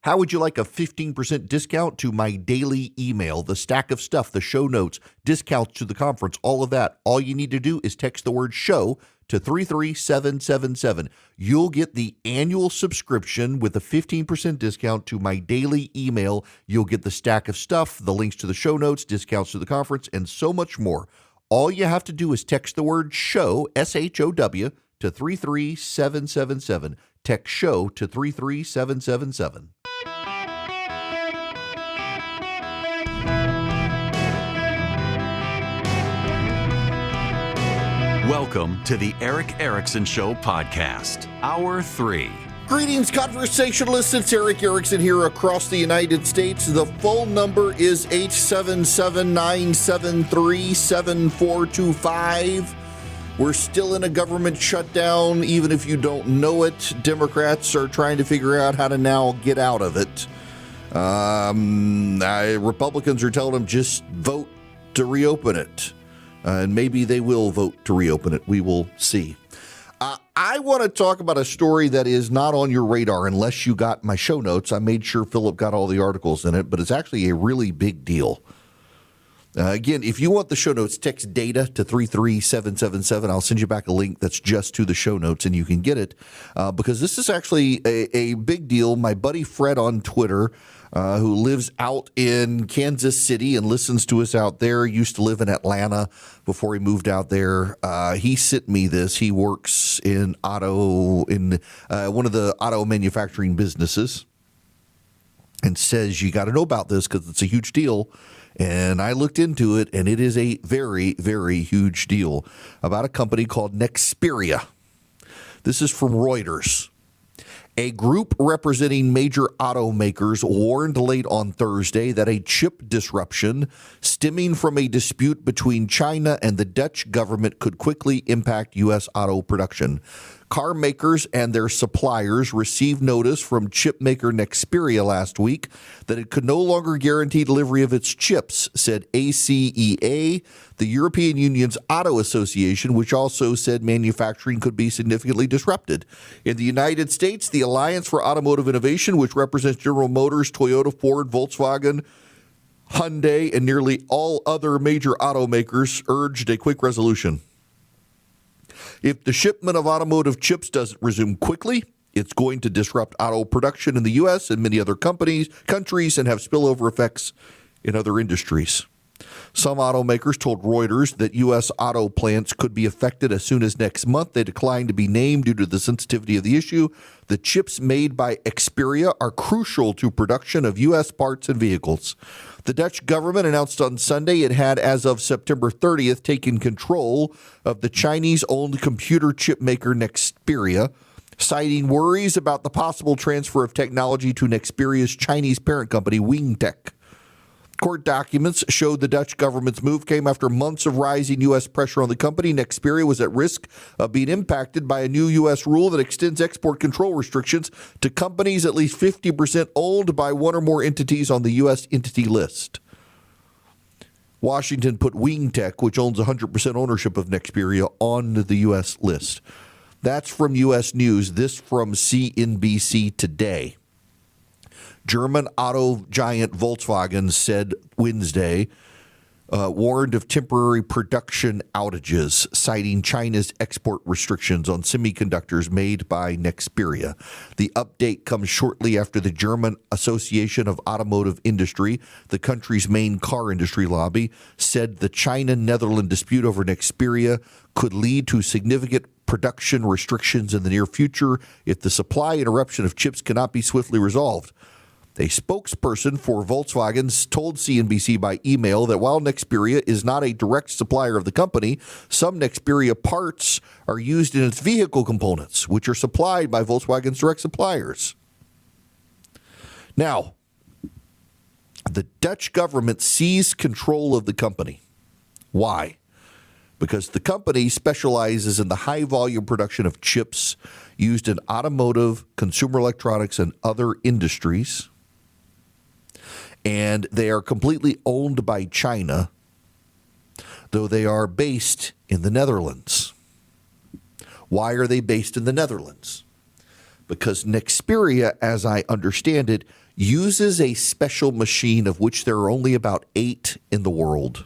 How would you like a 15% discount to my daily email, the stack of stuff, the show notes, discounts to the conference, all of that? All you need to do is text the word show to 33777. You'll get the annual subscription with a 15% discount to my daily email. You'll get the stack of stuff, the links to the show notes, discounts to the conference, and so much more. All you have to do is text the word show, SHOW, to 33777. Text show to 33777. Welcome to the Eric Erickson Show podcast, Hour 3. Greetings, conversationalists. It's Eric Erickson here across the United States. The phone number is 877-973-7425. We're still in a government shutdown, even if you don't know it. Democrats are trying to figure out how to now get out of it. Republicans are telling them just vote to reopen it. And maybe they will vote to reopen it. We will see. I want to talk about a story that is not on your radar unless you got my show notes. I made sure Philip got all the articles in it, but it's actually a really big deal. Again, if you want the show notes, text data to 33777. I'll send you back a link that's just to the show notes, and you can get it because this is actually a big deal. My buddy Fred on Twitter, who lives out in Kansas City and listens to us out there, used to live in Atlanta before he moved out there. He sent me this. He works in one of the auto manufacturing businesses, and says you got to know about this because it's a huge deal. And I looked into it, and it is a very, very huge deal about a company called Nexperia. This is from Reuters. A group representing major automakers warned late on Thursday that a chip disruption stemming from a dispute between China and the Dutch government could quickly impact U.S. auto production. Car makers and their suppliers received notice from chip maker Nexperia last week that it could no longer guarantee delivery of its chips, said ACEA, the European Union's auto association, which also said manufacturing could be significantly disrupted. In the United States, the Alliance for Automotive Innovation, which represents General Motors, Toyota, Ford, Volkswagen, Hyundai, and nearly all other major automakers, urged a quick resolution. If the shipment of automotive chips doesn't resume quickly, it's going to disrupt auto production in the U.S. and many other countries and have spillover effects in other industries. Some automakers told Reuters that U.S. auto plants could be affected as soon as next month. They declined to be named due to the sensitivity of the issue. The chips made by Nexperia are crucial to production of U.S. parts and vehicles. The Dutch government announced on Sunday it had, as of September 30th, taken control of the Chinese-owned computer chip maker Nexperia, citing worries about the possible transfer of technology to Nexperia's Chinese parent company, Wingtech. Court documents showed the Dutch government's move came after months of rising U.S. pressure on the company. Nexperia was at risk of being impacted by a new U.S. rule that extends export control restrictions to companies at least 50% owned by one or more entities on the U.S. entity list. Washington put Wingtech, which owns 100% ownership of Nexperia, on the U.S. list. That's from U.S. News. This from CNBC Today. German auto giant Volkswagen said Wednesday, warned of temporary production outages, citing China's export restrictions on semiconductors made by Nexperia. The update comes shortly after the German Association of Automotive Industry, the country's main car industry lobby, said the China-Netherlands dispute over Nexperia could lead to significant production restrictions in the near future if the supply interruption of chips cannot be swiftly resolved. A spokesperson for Volkswagen told CNBC by email that while Nexperia is not a direct supplier of the company, some Nexperia parts are used in its vehicle components, which are supplied by Volkswagen's direct suppliers. Now, the Dutch government seized control of the company. Why? Because the company specializes in the high-volume production of chips used in automotive, consumer electronics, and other industries. And they are completely owned by China, though they are based in the Netherlands. Why are they based in the Netherlands? Because Nexperia, as I understand it, uses a special machine of which there are only about 8 in the world.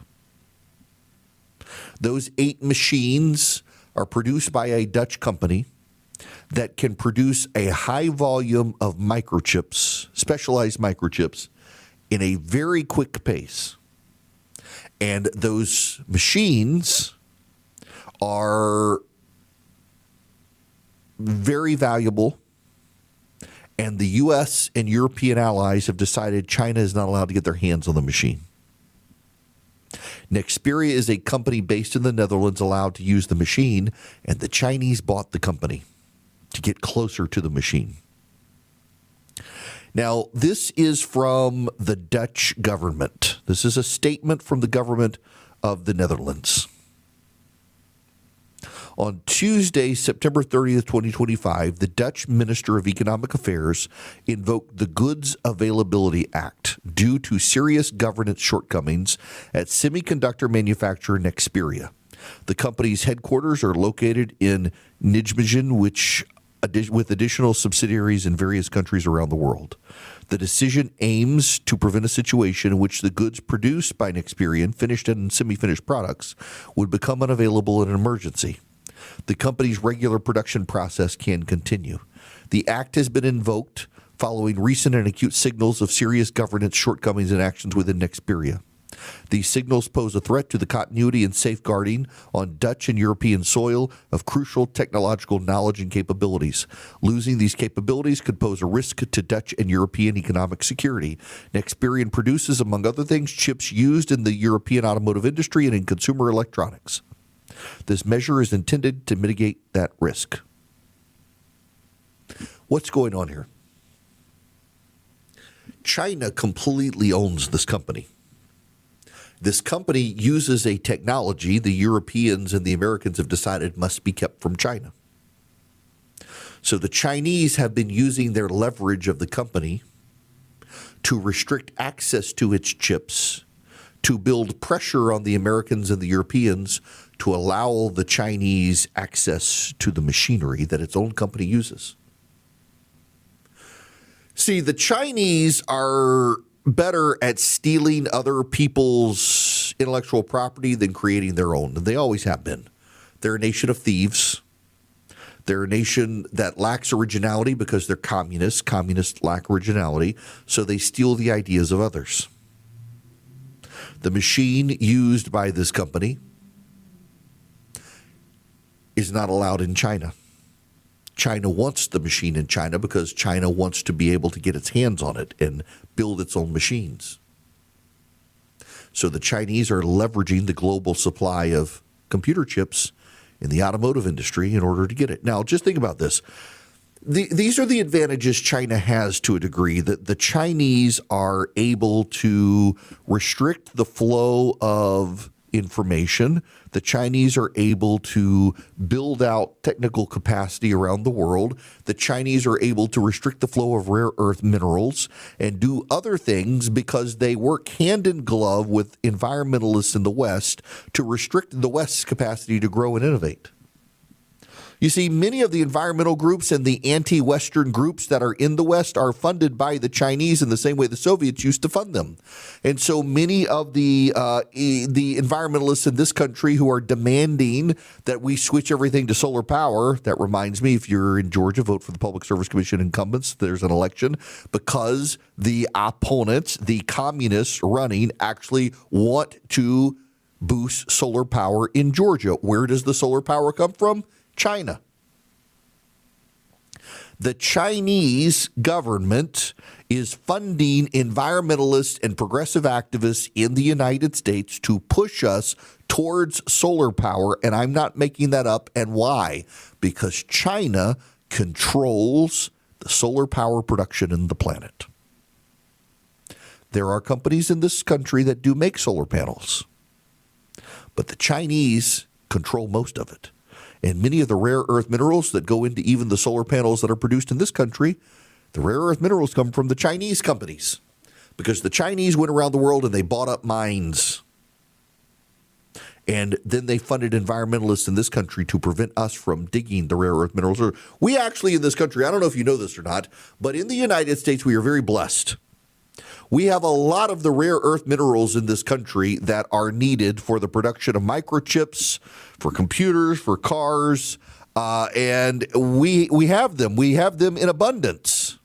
Those 8 machines are produced by a Dutch company that can produce a high volume of microchips, specialized microchips, in a very quick pace. And those machines are very valuable, and the U.S. and European allies have decided China is not allowed to get their hands on the machine. Nexperia is a company based in the Netherlands allowed to use the machine, and the Chinese bought the company to get closer to the machine. Now, this is from the Dutch government. This is a statement from the government of the Netherlands. On Tuesday, September 30th, 2025, the Dutch Minister of Economic Affairs invoked the Goods Availability Act due to serious governance shortcomings at semiconductor manufacturer Nexperia. The company's headquarters are located in Nijmegen, with additional subsidiaries in various countries around the world. The decision aims to prevent a situation in which the goods produced by Nexperia and finished and semi-finished products would become unavailable in an emergency. The company's regular production process can continue. The act has been invoked following recent and acute signals of serious governance shortcomings and actions within Nexperia. These signals pose a threat to the continuity and safeguarding on Dutch and European soil of crucial technological knowledge and capabilities. Losing these capabilities could pose a risk to Dutch and European economic security. Nexperia produces, among other things, chips used in the European automotive industry and in consumer electronics. This measure is intended to mitigate that risk. What's going on here? China completely owns this company. This company uses a technology the Europeans and the Americans have decided must be kept from China. So the Chinese have been using their leverage of the company to restrict access to its chips, to build pressure on the Americans and the Europeans to allow the Chinese access to the machinery that its own company uses. See, the Chinese are better at stealing other people's intellectual property than creating their own. And they always have been. They're a nation of thieves. They're a nation that lacks originality because they're communists. Communists lack originality, so they steal the ideas of others. The machine used by this company is not allowed in China. China wants the machine in China because China wants to be able to get its hands on it and build its own machines. So the Chinese are leveraging the global supply of computer chips in the automotive industry in order to get it. Now, just think about this. These are the advantages China has to a degree, that the Chinese are able to restrict the flow of information. The Chinese are able to build out technical capacity around the world. The Chinese are able to restrict the flow of rare earth minerals and do other things because they work hand in glove with environmentalists in the West to restrict the West's capacity to grow and innovate. You see, many of the environmental groups and the anti-Western groups that are in the West are funded by the Chinese in the same way the Soviets used to fund them. And so many of the environmentalists in this country who are demanding that we switch everything to solar power, that reminds me, if you're in Georgia, vote for the Public Service Commission incumbents. There's an election because the opponents, the communists running, actually want to boost solar power in Georgia. Where does the solar power come from? China. The Chinese government is funding environmentalists and progressive activists in the United States to push us towards solar power. And I'm not making that up. And why? Because China controls the solar power production in the planet. There are companies in this country that do make solar panels, but the Chinese control most of it. And many of the rare earth minerals that go into even the solar panels that are produced in this country, the rare earth minerals come from the Chinese companies because the Chinese went around the world and they bought up mines. And then they funded environmentalists in this country to prevent us from digging the rare earth minerals. We actually in this country, I don't know if you know this or not, but in the United States, we are very blessed. We have a lot of the rare earth minerals in this country that are needed for the production of microchips, for computers, for cars, and we have them. We have them in abundance.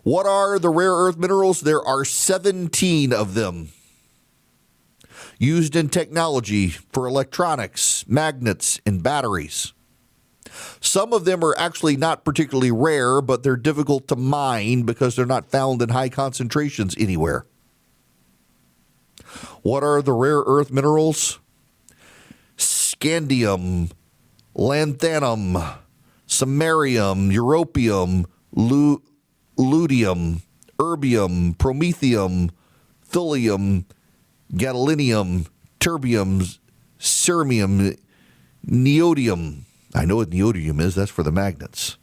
What are the rare earth minerals? There are 17 of them used in technology for electronics, magnets, and batteries. Some of them are actually not particularly rare, but they're difficult to mine because they're not found in high concentrations anywhere. What are the rare earth minerals? Scandium, lanthanum, samarium, europium, ludium, erbium, promethium, thulium, gadolinium, terbium, cerium, neodymium. I know what neodymium is. That's for the magnets.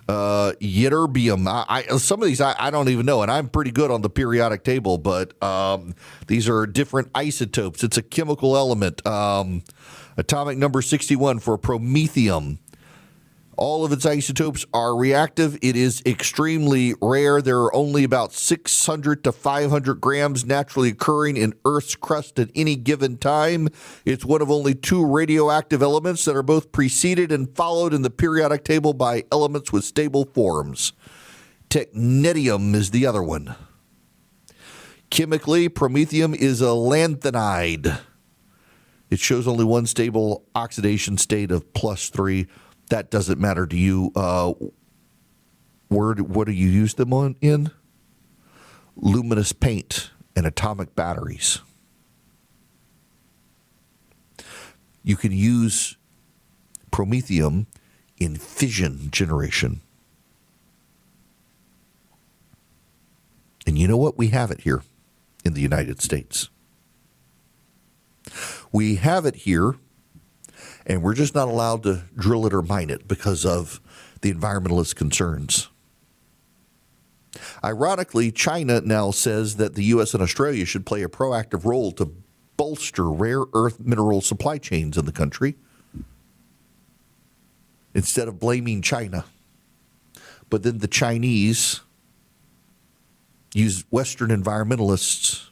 Ytterbium. Some of these I don't even know, and I'm pretty good on the periodic table, but these are different isotopes. It's a chemical element. Atomic number 61 for promethium. All of its isotopes are reactive. It is extremely rare. There are only about 600 to 500 grams naturally occurring in Earth's crust at any given time. It's one of only two radioactive elements that are both preceded and followed in the periodic table by elements with stable forms. Technetium is the other one. Chemically, promethium is a lanthanide. It shows only one stable oxidation state of +3. That doesn't matter to you. What do you use them in? Luminous paint and atomic batteries. You can use promethium in fission generation. And you know what? We have it here in the United States. We have it here. And we're just not allowed to drill it or mine it because of the environmentalist concerns. Ironically, China now says that the U.S. and Australia should play a proactive role to bolster rare earth mineral supply chains in the country instead of blaming China. But then the Chinese use Western environmentalists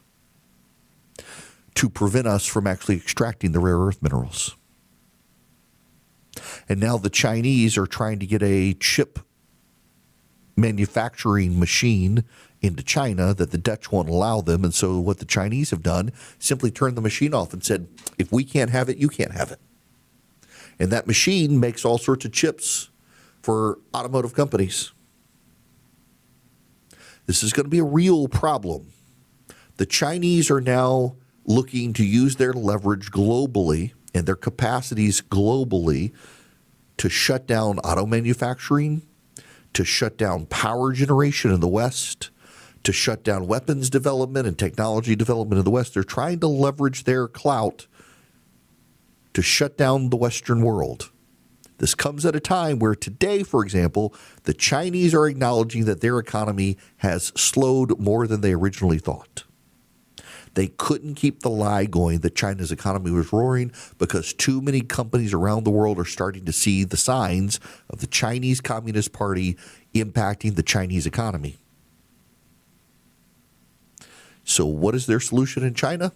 to prevent us from actually extracting the rare earth minerals. And now the Chinese are trying to get a chip manufacturing machine into China that the Dutch won't allow them. And so what the Chinese have done, simply turned the machine off and said, if we can't have it, you can't have it. And that machine makes all sorts of chips for automotive companies. This is going to be a real problem. The Chinese are now looking to use their leverage globally and their capacities globally to shut down auto manufacturing, to shut down power generation in the West, to shut down weapons development and technology development in the West. They're trying to leverage their clout to shut down the Western world. This comes at a time where today, for example, the Chinese are acknowledging that their economy has slowed more than they originally thought. They couldn't keep the lie going that China's economy was roaring because too many companies around the world are starting to see the signs of the Chinese Communist Party impacting the Chinese economy. So what is their solution in China?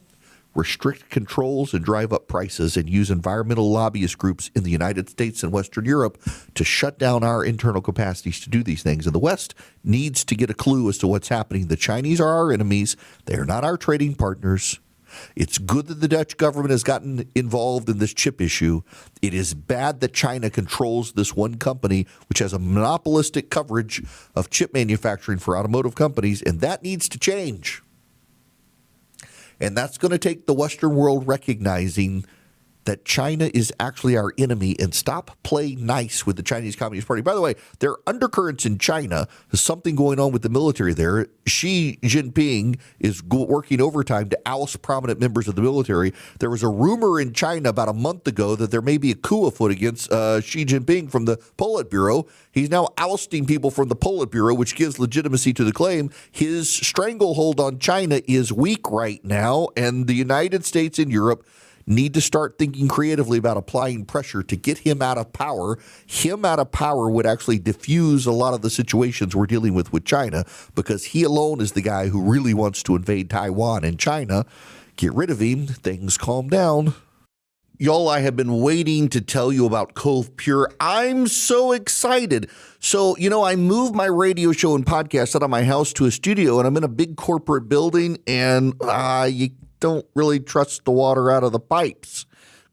Restrict controls and drive up prices and use environmental lobbyist groups in the United States and Western Europe to shut down our internal capacities to do these things. And the West needs to get a clue as to what's happening. The Chinese are our enemies. They are not our trading partners. It's good that the Dutch government has gotten involved in this chip issue. It is bad that China controls this one company, which has a monopolistic coverage of chip manufacturing for automotive companies, and that needs to change. And that's going to take the Western world recognizing that China is actually our enemy and stop playing nice with the Chinese Communist Party. By the way, there are undercurrents in China. There's something going on with the military there. Xi Jinping is working overtime to oust prominent members of the military. There was a rumor in China about a month ago that there may be a coup afoot against Xi Jinping from the Politburo. He's now ousting people from the Politburo, which gives legitimacy to the claim. His stranglehold on China is weak right now, and the United States and Europe need to start thinking creatively about applying pressure to get him out of power. Him out of power would actually diffuse a lot of the situations we're dealing with China, because he alone is the guy who really wants to invade Taiwan and China. Get rid of him, things calm down. Y'all, I have been waiting to tell you about Cove Pure. I'm so excited. So, I moved my radio show and podcast out of my house to a studio, and I'm in a big corporate building, and you don't really trust the water out of the pipes.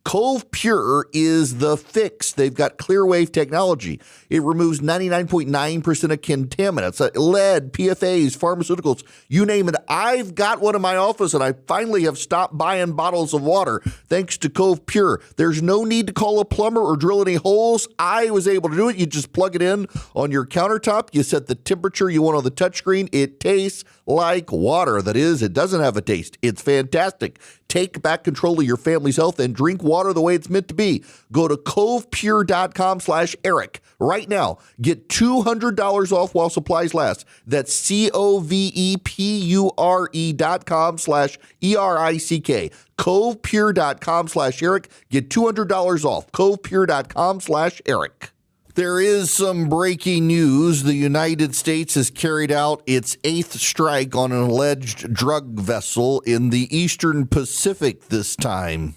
Cove Pure is the fix. They've got clear wave technology. It removes 99.9% of contaminants, lead, PFAs, pharmaceuticals, you name it. I've got one in my office, and I finally have stopped buying bottles of water thanks to Cove Pure. There's no need to call a plumber or drill any holes. I was able to do it. You just plug it in on your countertop. You set the temperature you want on the touchscreen. It tastes like water. That is, it doesn't have a taste. It's fantastic. Take back control of your family's health and drink water the way it's meant to be. Go to covepure.com/Eric right now. Get $200 off while supplies last. That's covepure.com/ERICK. covepure.com/Eric. Get $200 off. covepure.com/Eric. There is some breaking news. The United States has carried out its 8th strike on an alleged drug vessel in the Eastern Pacific this time.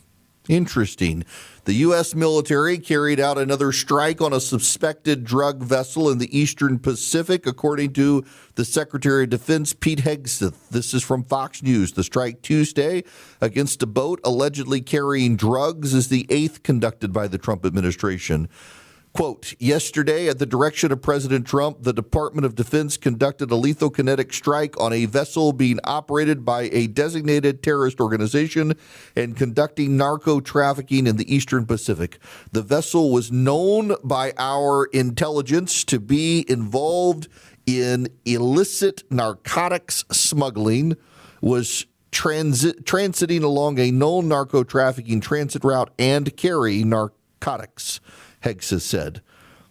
Interesting. The U.S. military carried out another strike on a suspected drug vessel in the Eastern Pacific, according to the Secretary of Defense, Pete Hegseth. This is from Fox News. The strike Tuesday against a boat allegedly carrying drugs is the 8th conducted by the Trump administration. Quote, yesterday, at the direction of President Trump, the Department of Defense conducted a lethal kinetic strike on a vessel being operated by a designated terrorist organization and conducting narco trafficking in the Eastern Pacific. The vessel was known by our intelligence to be involved in illicit narcotics smuggling, was transiting along a known narco trafficking transit route and carrying narcotics, Hegseth said.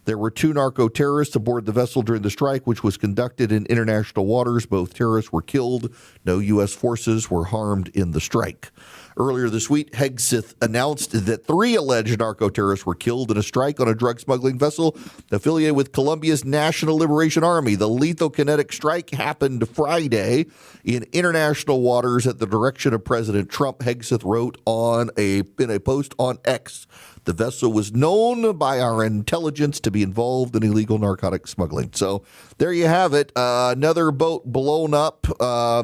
There were 2 narco-terrorists aboard the vessel during the strike, which was conducted in international waters. Both terrorists were killed. No U.S. forces were harmed in the strike. Earlier this week, Hegseth announced that 3 alleged narco-terrorists were killed in a strike on a drug smuggling vessel affiliated with Colombia's National Liberation Army. The lethal kinetic strike happened Friday in international waters at the direction of President Trump, Hegseth wrote in a post on X. The vessel was known by our intelligence to be involved in illegal narcotic smuggling. So there you have it. Another boat blown up,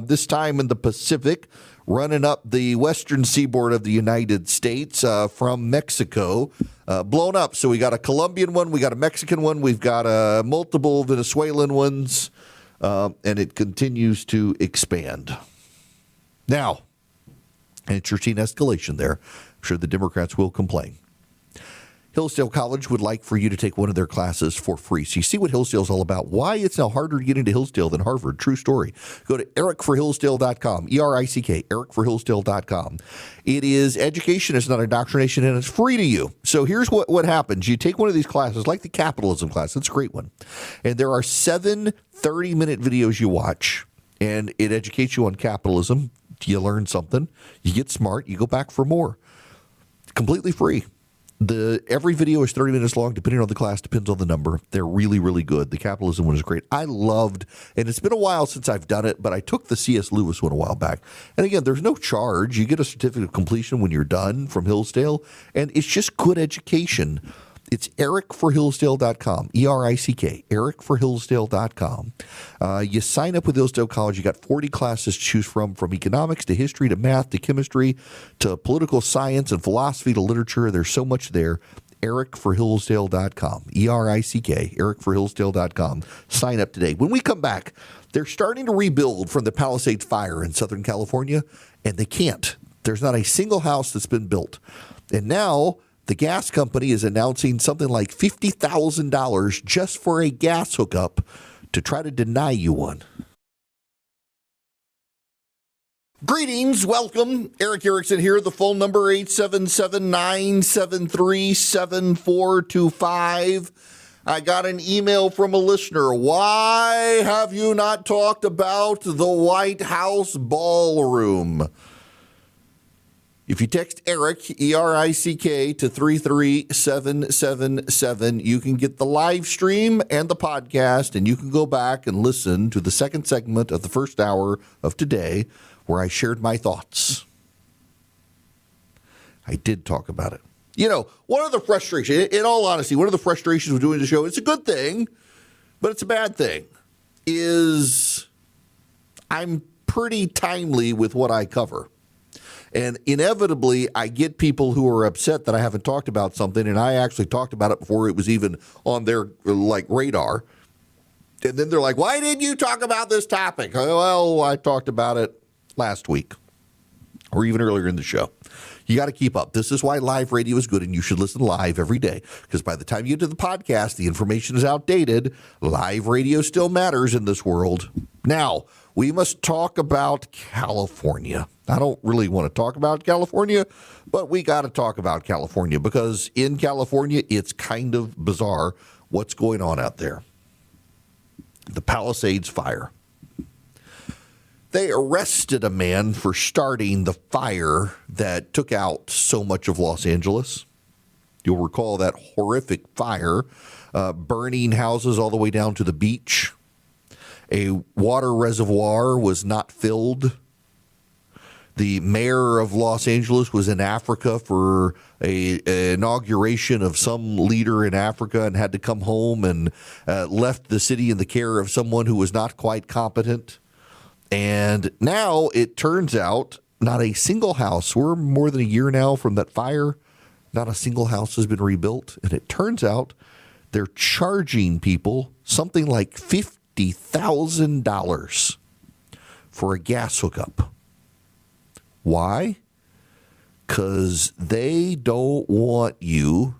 this time in the Pacific, running up the western seaboard of the United States from Mexico, blown up. So we got a Colombian one, we got a Mexican one, we've got multiple Venezuelan ones, and it continues to expand. Now, an interesting escalation there. I'm sure the Democrats will complain. Hillsdale College would like for you to take one of their classes for free. So you see what Hillsdale's all about, why it's now harder to get into Hillsdale than Harvard. True story. Go to ericforhillsdale.com, ERICK, ericforhillsdale.com. It is education, it's not indoctrination, and it's free to you. So here's what happens. You take one of these classes, like the capitalism class. It's a great one. And there are 7 30-minute videos you watch, and it educates you on capitalism. You learn something. You get smart. You go back for more. Completely free. Every video is 30 minutes long, depending on the class, depends on the number. They're really, really good. The capitalism one is great. I loved, and it's been a while since I've done it, but I took the C.S. Lewis one a while back. And again, there's no charge. You get a certificate of completion when you're done from Hillsdale, and it's just good education. It's ericforhillsdale.com, ERICK, ericforhillsdale.com. You sign up with Hillsdale College. You got 40 classes to choose from economics to history to math to chemistry to political science and philosophy to literature. There's so much there. ericforhillsdale.com, ERICK, ericforhillsdale.com. Sign up today. When we come back, they're starting to rebuild from the Palisades fire in Southern California, and they can't. There's not a single house that's been built. And now the gas company is announcing something like $50,000 just for a gas hookup to try to deny you one. Greetings, welcome. Eric Erickson here. The phone number 877-973-7425. I got an email from a listener. Why have you not talked about the White House ballroom? If you text Eric, E-R-I-C-K, to 33777, you can get the live stream and the podcast, and you can go back and listen to the second segment of the first hour of today, where I shared my thoughts. I did talk about it. You know, one of the frustrations, in all honesty, one of the frustrations with doing the show, it's a good thing, but it's a bad thing, is I'm pretty timely with what I cover. And inevitably, I get people who are upset that I haven't talked about something, and I actually talked about it before it was even on their radar. And then they're like, why didn't you talk about this topic? Well, I talked about it last week or even earlier in the show. You got to keep up. This is why live radio is good, and you should listen live every day, because by the time you get to the podcast, the information is outdated. Live radio still matters in this world. Now, we must talk about California. I don't really want to talk about California, but we got to talk about California, because in California, it's kind of bizarre what's going on out there. The Palisades fire. They arrested a man for starting the fire that took out so much of Los Angeles. You'll recall that horrific fire, burning houses all the way down to the beach. A water reservoir was not filled. The mayor of Los Angeles was in Africa for an inauguration of some leader in Africa and had to come home and left the city in the care of someone who was not quite competent. And now it turns out not a single house, we're more than a year now from that fire, not a single house has been rebuilt. And it turns out they're charging people something like $50,000 for a gas hookup. Why? Because they don't want you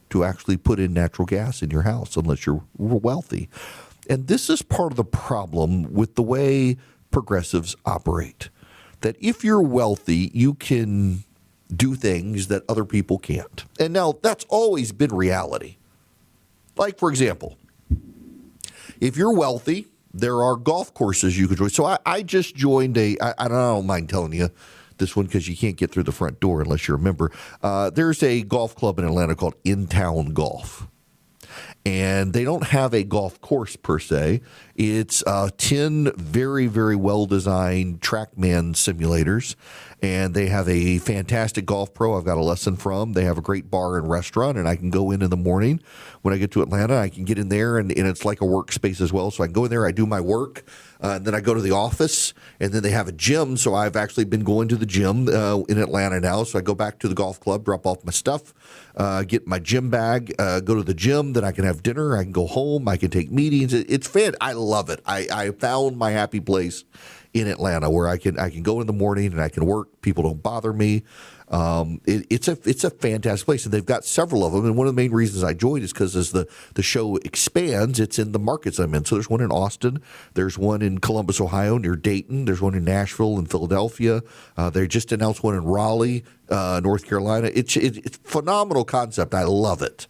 to actually put in natural gas in your house unless you're wealthy. And this is part of the problem with the way progressives operate, that if you're wealthy, you can do things that other people can't. And now that's always been reality. Like, for example, if you're wealthy, there are golf courses you can join. So I just joined I don't mind telling you this one because you can't get through the front door unless you're a member. There's a golf club in Atlanta called In Town Golf. And they don't have a golf course per se. It's 10 very, very well-designed TrackMan simulators. And they have a fantastic golf pro I've got a lesson from. They have a great bar and restaurant, and I can go in the morning when I get to Atlanta. I can get in there, and it's like a workspace as well. So I can go in there, I do my work, and then I go to the office, and then they have a gym. So I've actually been going to the gym in Atlanta now. So I go back to the golf club, drop off my stuff, get my gym bag, go to the gym. Then I can have dinner. I can go home. I can take meetings. It's fan. I love it. I found my happy place in Atlanta where I can go in the morning and I can work. People don't bother me. It's a fantastic place, and they've got several of them. And one of the main reasons I joined is because as the show expands, it's in the markets I'm in. So there's one in Austin, there's one in Columbus, Ohio, near Dayton, there's one in Nashville and Philadelphia. They just announced one in Raleigh, North Carolina. It's a phenomenal concept. I love it.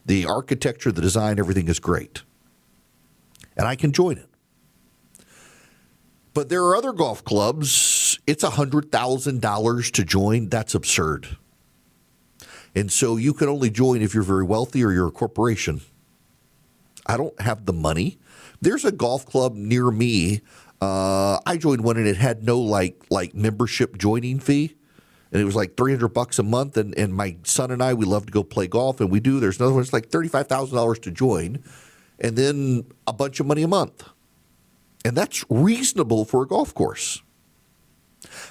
The architecture, the design, everything is great, and I can join it. But there are other golf clubs, it's $100,000 to join. That's absurd. And so you can only join if you're very wealthy or you're a corporation. I don't have the money. There's a golf club near me. I joined one and it had no like membership joining fee. And it was like $300 a month. And my son and I, we love to go play golf, and we do. There's another one, it's like $35,000 to join, and then a bunch of money a month. And that's reasonable for a golf course.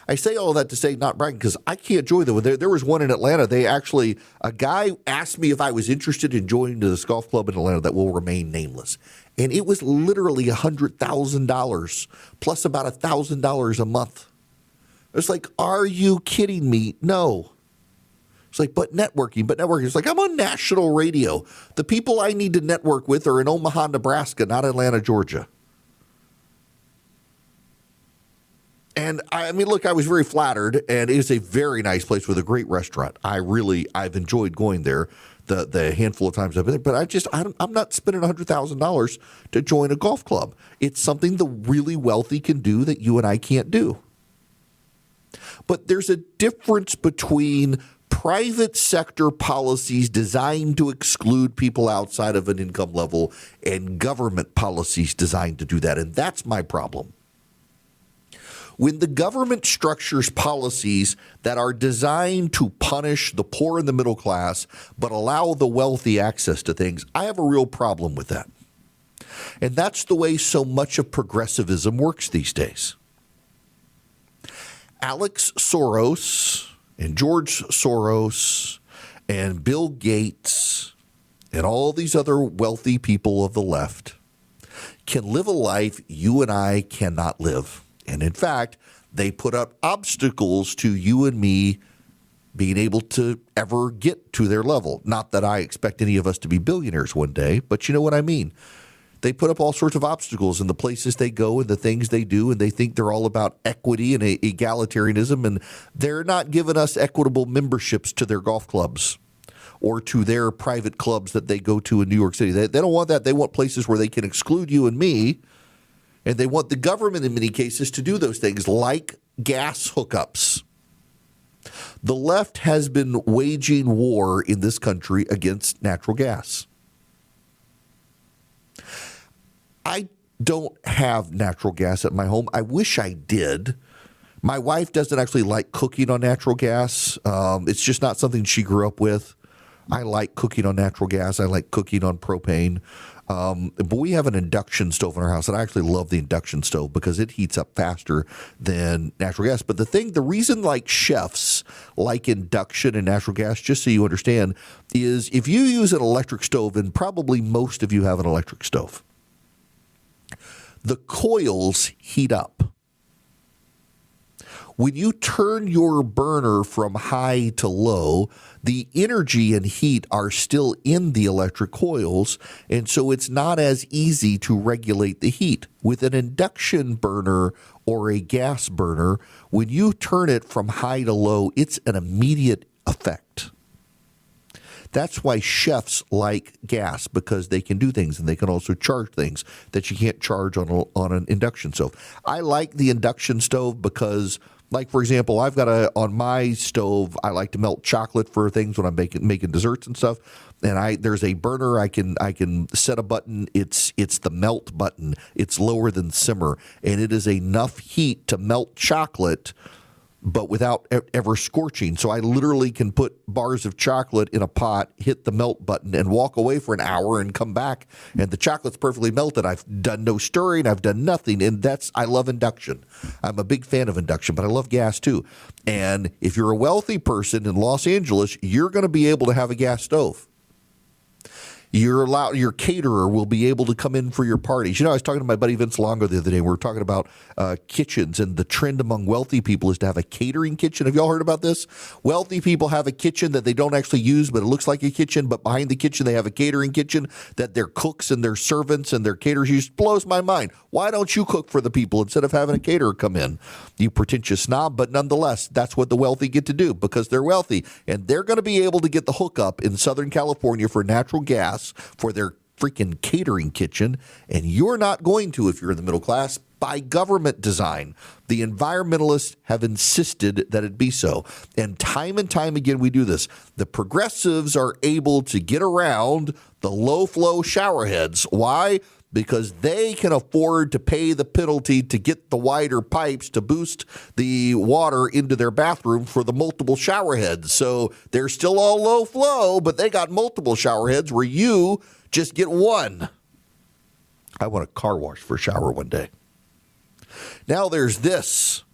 I say all that to say, not bragging, because I can't join them. There was one in Atlanta. A guy asked me if I was interested in joining this golf club in Atlanta that will remain nameless. And it was literally $100,000 plus about $1,000 a month. It's like, are you kidding me? No. It's like, but networking. It's like, I'm on national radio. The people I need to network with are in Omaha, Nebraska, not Atlanta, Georgia. And I mean, look, I was very flattered, and it is a very nice place with a great restaurant. I've enjoyed going there the handful of times I've been there, but I'm not spending $100,000 to join a golf club. It's something the really wealthy can do that you and I can't do. But there's a difference between private sector policies designed to exclude people outside of an income level and government policies designed to do that, and that's my problem. When the government structures policies that are designed to punish the poor and the middle class but allow the wealthy access to things, I have a real problem with that. And that's the way so much of progressivism works these days. Alex Soros and George Soros and Bill Gates and all these other wealthy people of the left can live a life you and I cannot live. And in fact, they put up obstacles to you and me being able to ever get to their level. Not that I expect any of us to be billionaires one day, but you know what I mean. They put up all sorts of obstacles in the places they go and the things they do, and they think they're all about equity and egalitarianism, and they're not giving us equitable memberships to their golf clubs or to their private clubs that they go to in New York City. They don't want that. They want places where they can exclude you and me. And they want the government in many cases to do those things like gas hookups. The left has been waging war in this country against natural gas. I don't have natural gas at my home. I wish I did. My wife doesn't actually like cooking on natural gas. It's just not something she grew up with. I like cooking on natural gas. I like cooking on propane. But we have an induction stove in our house, and I actually love the induction stove because it heats up faster than natural gas. But the reason like chefs like induction and natural gas, just so you understand, is if you use an electric stove, and probably most of you have an electric stove, the coils heat up. When you turn your burner from high to low, the energy and heat are still in the electric coils, and so it's not as easy to regulate the heat. With an induction burner or a gas burner, when you turn it from high to low, it's an immediate effect. That's why chefs like gas, because they can do things and they can also charge things that you can't charge on an induction stove. I like the induction stove because, like, for example, I've got on my stove, I like to melt chocolate for things when I'm making desserts and stuff. And there's a burner I can set a button. It's the melt button. It's lower than simmer, and it is enough heat to melt chocolate, but without ever scorching. So I literally can put bars of chocolate in a pot, hit the melt button, and walk away for an hour and come back, and the chocolate's perfectly melted. I've done no stirring. I've done nothing, and I love induction. I'm a big fan of induction, but I love gas too. And if you're a wealthy person in Los Angeles, you're going to be able to have a gas stove. Your caterer will be able to come in for your parties. You know, I was talking to my buddy Vince Longo the other day. We were talking about kitchens, and the trend among wealthy people is to have a catering kitchen. Have y'all heard about this? Wealthy people have a kitchen that they don't actually use, but it looks like a kitchen. But behind the kitchen, they have a catering kitchen that their cooks and their servants and their caterers use. Blows my mind. Why don't you cook for the people instead of having a caterer come in? You pretentious snob, but nonetheless, that's what the wealthy get to do because they're wealthy. And they're going to be able to get the hookup in Southern California for natural gas for their freaking catering kitchen, and you're not going to if you're in the middle class by government design. The environmentalists have insisted that it be so, and time again we do this. The progressives are able to get around the low-flow showerheads. Why? Because they can afford to pay the penalty to get the wider pipes to boost the water into their bathroom for the multiple shower heads. So they're still all low flow, but they got multiple shower heads where you just get one. I want a car wash for a shower one day. Now there's this.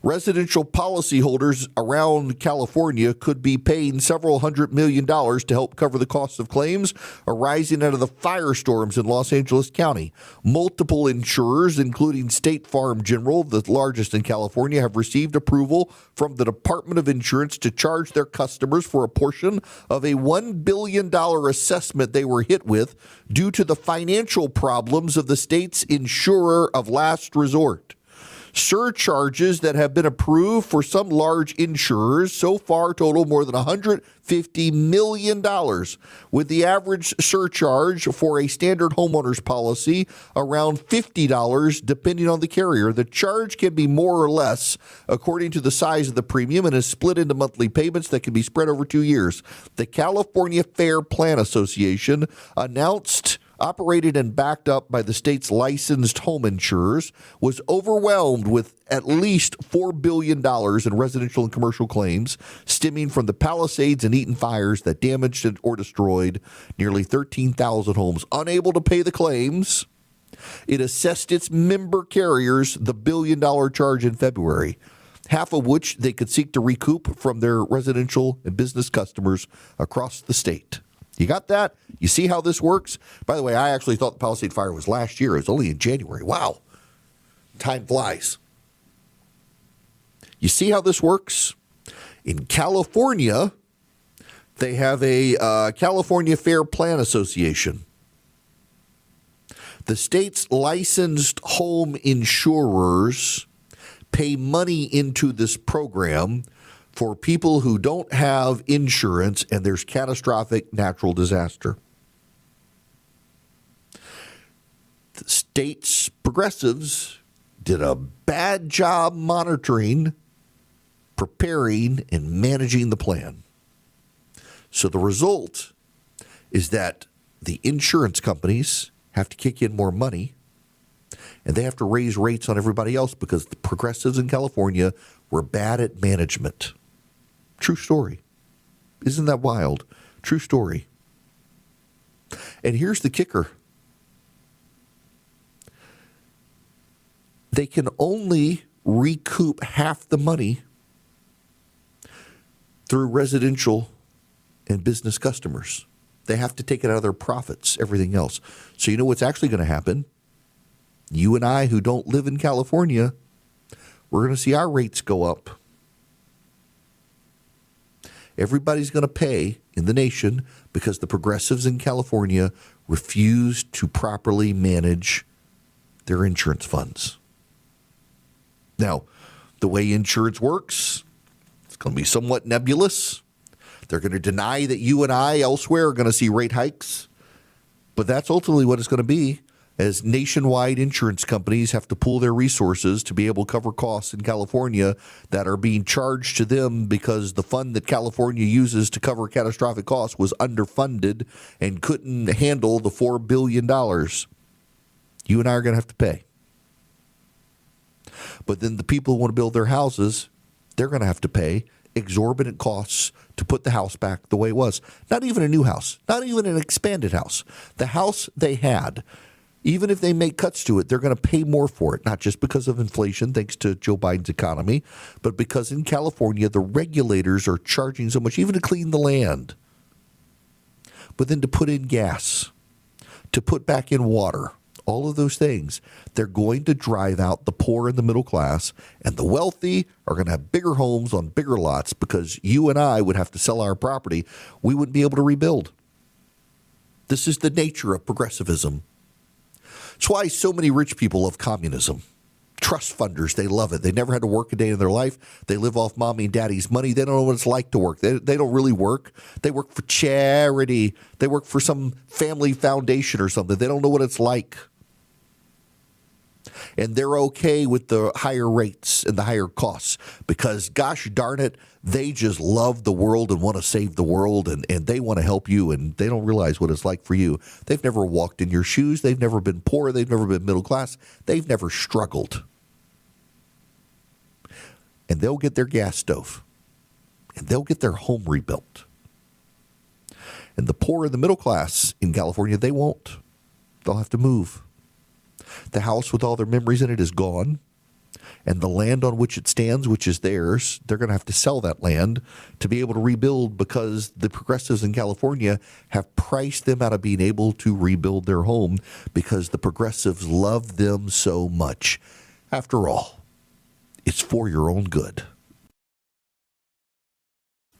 Residential policyholders around California could be paying several $100 million to help cover the cost of claims arising out of the firestorms in Los Angeles County. Multiple insurers, including State Farm General, the largest in California, have received approval from the Department of Insurance to charge their customers for a portion of a $1 billion assessment they were hit with due to the financial problems of the state's insurer of last resort. Surcharges that have been approved for some large insurers so far total more than $150 million, with the average surcharge for a standard homeowner's policy around $50 depending on the carrier. The charge can be more or less according to the size of the premium and is split into monthly payments that can be spread over 2 years. The California Fair Plan Association announced, operated and backed up by the state's licensed home insurers, was overwhelmed with at least $4 billion in residential and commercial claims stemming from the Palisades and Eaton fires that damaged or destroyed nearly 13,000 homes. Unable to pay the claims, it assessed its member carriers the $1 billion charge in February, half of which they could seek to recoup from their residential and business customers across the state. You got that? You see how this works? By the way, I actually thought the Palisade fire was last year. It was only in January. Wow. Time flies. You see how this works? In California, they have a California Fair Plan Association. The state's licensed home insurers pay money into this program for people who don't have insurance and there's catastrophic natural disaster. The state's progressives did a bad job monitoring, preparing, and managing the plan. So the result is that the insurance companies have to kick in more money, and they have to raise rates on everybody else because the progressives in California were bad at management. True story. Isn't that wild? True story. And here's the kicker. They can only recoup half the money through residential and business customers. They have to take it out of their profits, everything else. So you know what's actually going to happen? You and I who don't live in California, we're going to see our rates go up. Everybody's going to pay in the nation because the progressives in California refuse to properly manage their insurance funds. Now, the way insurance works, it's going to be somewhat nebulous. They're going to deny that you and I elsewhere are going to see rate hikes, but that's ultimately what it's going to be, as nationwide insurance companies have to pool their resources to be able to cover costs in California that are being charged to them because the fund that California uses to cover catastrophic costs was underfunded and couldn't handle the $4 billion. You and I are going to have to pay. But then the people who want to build their houses, they're going to have to pay exorbitant costs to put the house back the way it was. Not even a new house, not even an expanded house. The house they had, even if they make cuts to it, they're going to pay more for it, not just because of inflation, thanks to Joe Biden's economy, but because in California, the regulators are charging so much, even to clean the land, but then to put in gas, to put back in water, all of those things. They're going to drive out the poor and the middle class, and the wealthy are going to have bigger homes on bigger lots because you and I would have to sell our property. We wouldn't be able to rebuild. This is the nature of progressivism. It's why so many rich people love communism. Trust funders, they love it. They never had to work a day in their life. They live off mommy and daddy's money. They don't know what it's like to work. They don't really work. They work for charity. They work for some family foundation or something. They don't know what it's like. And they're okay with the higher rates and the higher costs because, gosh darn it, they just love the world and want to save the world, and they want to help you, and they don't realize what it's like for you. They've never walked in your shoes. They've never been poor. They've never been middle class. They've never struggled. And they'll get their gas stove, and they'll get their home rebuilt. And the poor and the middle class in California, they won't. They'll have to move. The house with all their memories in it is gone. And the land on which it stands, which is theirs, they're going to have to sell that land to be able to rebuild because the progressives in California have priced them out of being able to rebuild their home because the progressives love them so much. After all, it's for your own good.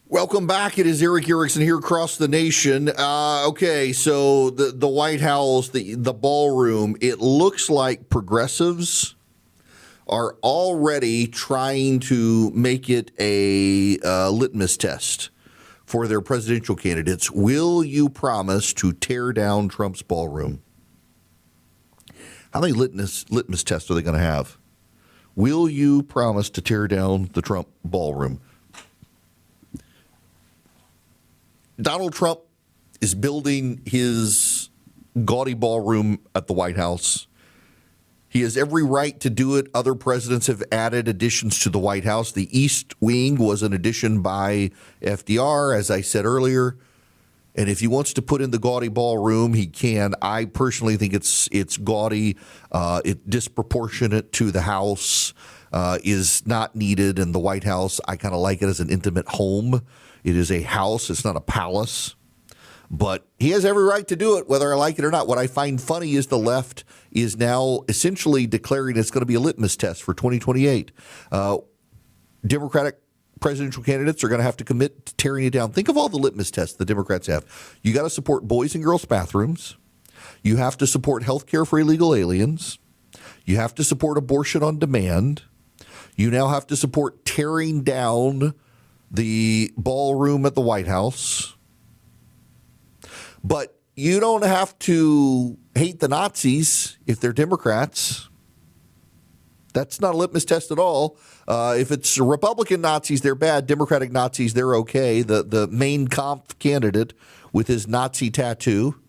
Welcome back. It is Eric Erickson here across the nation. Okay, so the White House, the ballroom, it looks like progressives are already trying to make it a litmus test for their presidential candidates. Will you promise to tear down Trump's ballroom? How many litmus tests are they going to have? Will you promise to tear down the Trump ballroom? Donald Trump is building his gaudy ballroom at the White House. He has every right to do it. Other presidents have added additions to the White House. The East Wing was an addition by FDR, as I said earlier. And if he wants to put in the gaudy ballroom, he can. I personally think it's gaudy. It's disproportionate to the House, is not needed. And the White House, I kind of like it as an intimate home. It is a house. It's not a palace. But he has every right to do it, whether I like it or not. What I find funny is the left is now essentially declaring it's going to be a litmus test for 2028. Democratic presidential candidates are going to have to commit to tearing it down. Think of all the litmus tests the Democrats have. You got to support boys and girls bathrooms. You have to support health care for illegal aliens. You have to support abortion on demand. You now have to support tearing down the ballroom at the White House. But you don't have to hate the Nazis if they're Democrats. That's not a litmus test at all. If it's Republican Nazis, they're bad. Democratic Nazis, they're okay. The main Kampf candidate with his Nazi tattoo.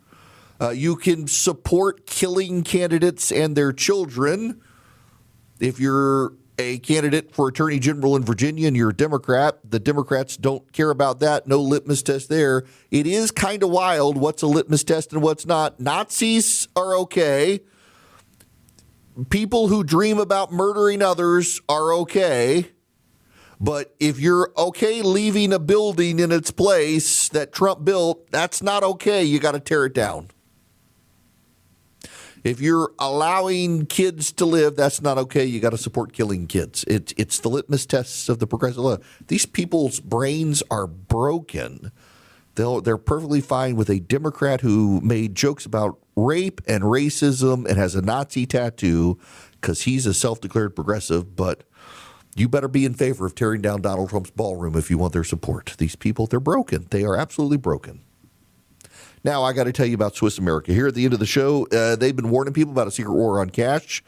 You can support killing candidates and their children. If you're a candidate for attorney general in Virginia and you're a Democrat, the Democrats don't care about that. No litmus test there. It is kind of wild what's a litmus test and what's not. Nazis are okay. People who dream about murdering others are okay. But if you're okay leaving a building in its place that Trump built, that's not okay. You got to tear it down. If you're allowing kids to live, that's not okay. You got to support killing kids. It's the litmus tests of the progressive left. These people's brains are broken. They're perfectly fine with a Democrat who made jokes about rape and racism and has a Nazi tattoo because he's a self-declared progressive. But you better be in favor of tearing down Donald Trump's ballroom if you want their support. These people, they're broken. They are absolutely broken. Now, I got to tell you about Swiss America. Here at the end of the show, they've been warning people about a secret war on cash.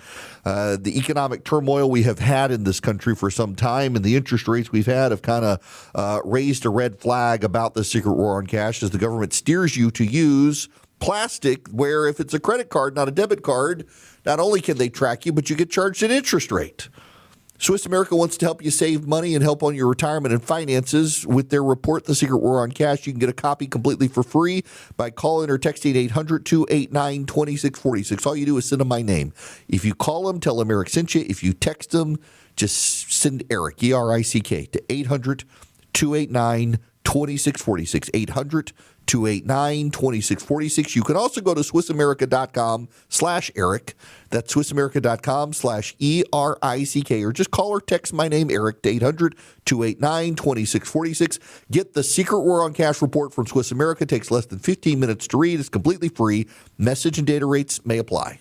The economic turmoil we have had in this country for some time and the interest rates we've had have kind of raised a red flag about the secret war on cash as the government steers you to use plastic where if it's a credit card, not a debit card, not only can they track you, but you get charged an interest rate. Swiss America wants to help you save money and help on your retirement and finances with their report, The Secret War on Cash. You can get a copy completely for free by calling or texting 800-289-2646. All you do is send them my name. If you call them, tell them Eric sent you. If you text them, just send Eric, E-R-I-C-K, to 800-289-2646, 800-289-2646. You can also go to SwissAmerica.com/Eric. That's SwissAmerica.com/ERICK, or just call or text my name, Eric, to 800-289-2646. Get the Secret War on Cash report from Swiss America. It takes less than 15 minutes to read. It's completely free. Message and data rates may apply.